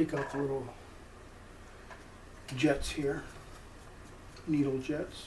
take out the little jets here, needle jets.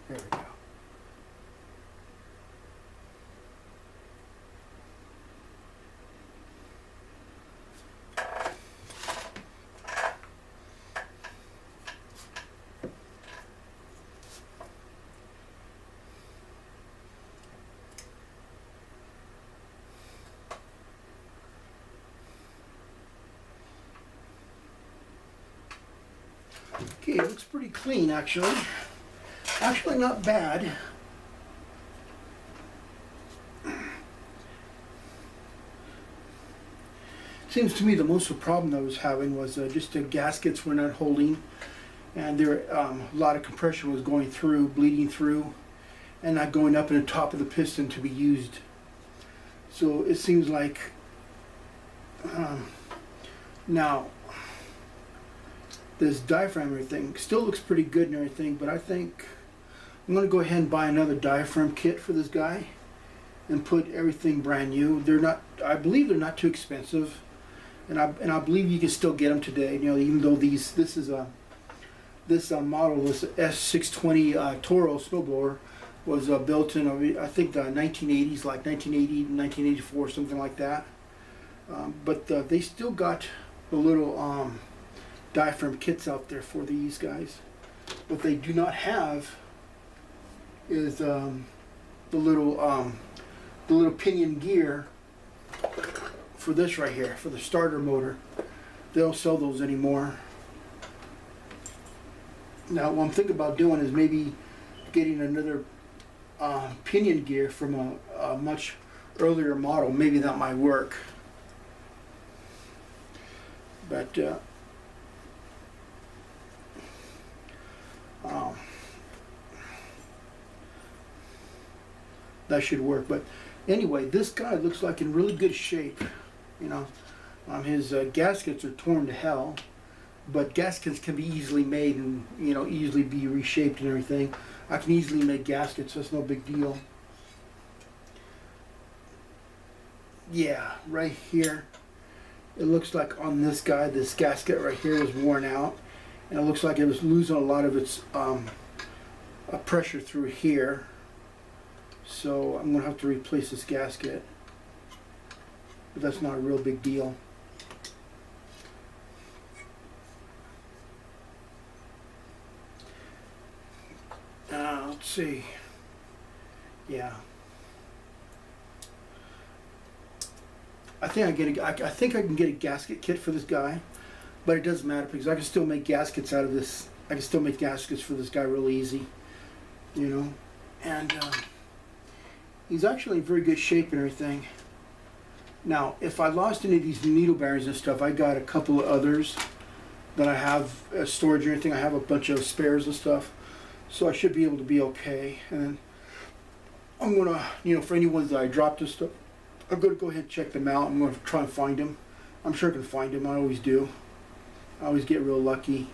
There we go. Okay, it looks pretty clean actually. Actually not bad. Seems to me the most of the problem I was having was just the gaskets were not holding, and there a lot of compression was going through, bleeding through, and not going up in the top of the piston to be used. So it seems like now this diaphragm and everything still looks pretty good and everything, but I think I'm going to go ahead and buy another diaphragm kit for this guy and put everything brand new. They're not, I believe they're not too expensive, and I believe you can still get them today. You know, even though this model, this s620 toro snowblower, was built in I think the 1980s, like 1980, 1984, something like that. But they still got the little diaphragm kits out there for these guys. What they do not have is the little pinion gear for this right here, for the starter motor. They don't sell those anymore. Now what I'm thinking about doing is maybe getting another pinion gear from a much earlier model. Maybe that might work. But that should work. But anyway, this guy looks like in really good shape. You know, his gaskets are torn to hell, but gaskets can be easily made and, you know, easily be reshaped and everything. I can easily make gaskets, so it's no big deal. Yeah, right here, it looks like on this guy, this gasket right here was worn out, and it looks like it was losing a lot of its pressure through here. So I'm going to have to replace this gasket, but that's not a real big deal. Let's see. Yeah, I think I can get a gasket kit for this guy, but it doesn't matter because I can still make gaskets out of this. I can still make gaskets for this guy real easy, you know. And he's actually in very good shape and everything. Now, if I lost any of these needle bearings and stuff, I got a couple of others that I have as storage or anything. I have a bunch of spares and stuff, so I should be able to be okay. And I'm gonna, you know, for any ones that I dropped and stuff, I'm gonna go ahead and check them out. I'm gonna try and find them. I'm sure I can find them. I always do. I always get real lucky.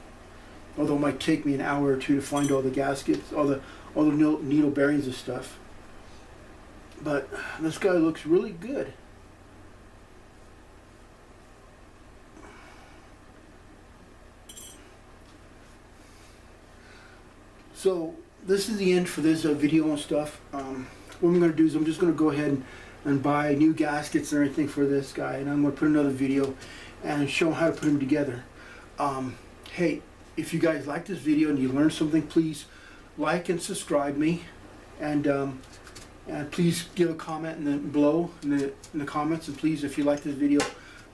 Although it might take me an hour or two to find all the gaskets, all the needle bearings and stuff. But this guy looks really good. So this is the end for this video and stuff. What I'm going to do is I'm just going to go ahead and buy new gaskets and everything for this guy, and I'm going to put another video and show him how to put them together. Hey, if you guys like this video and you learned something, please like and subscribe me, and please give a comment below in the comments, and please, if you like this video,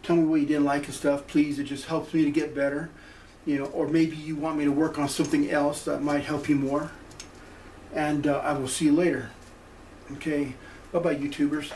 tell me what you didn't like and stuff. Please, it just helps me to get better, you know, or maybe you want me to work on something else that might help you more. And I will see you later. Okay, bye bye, YouTubers.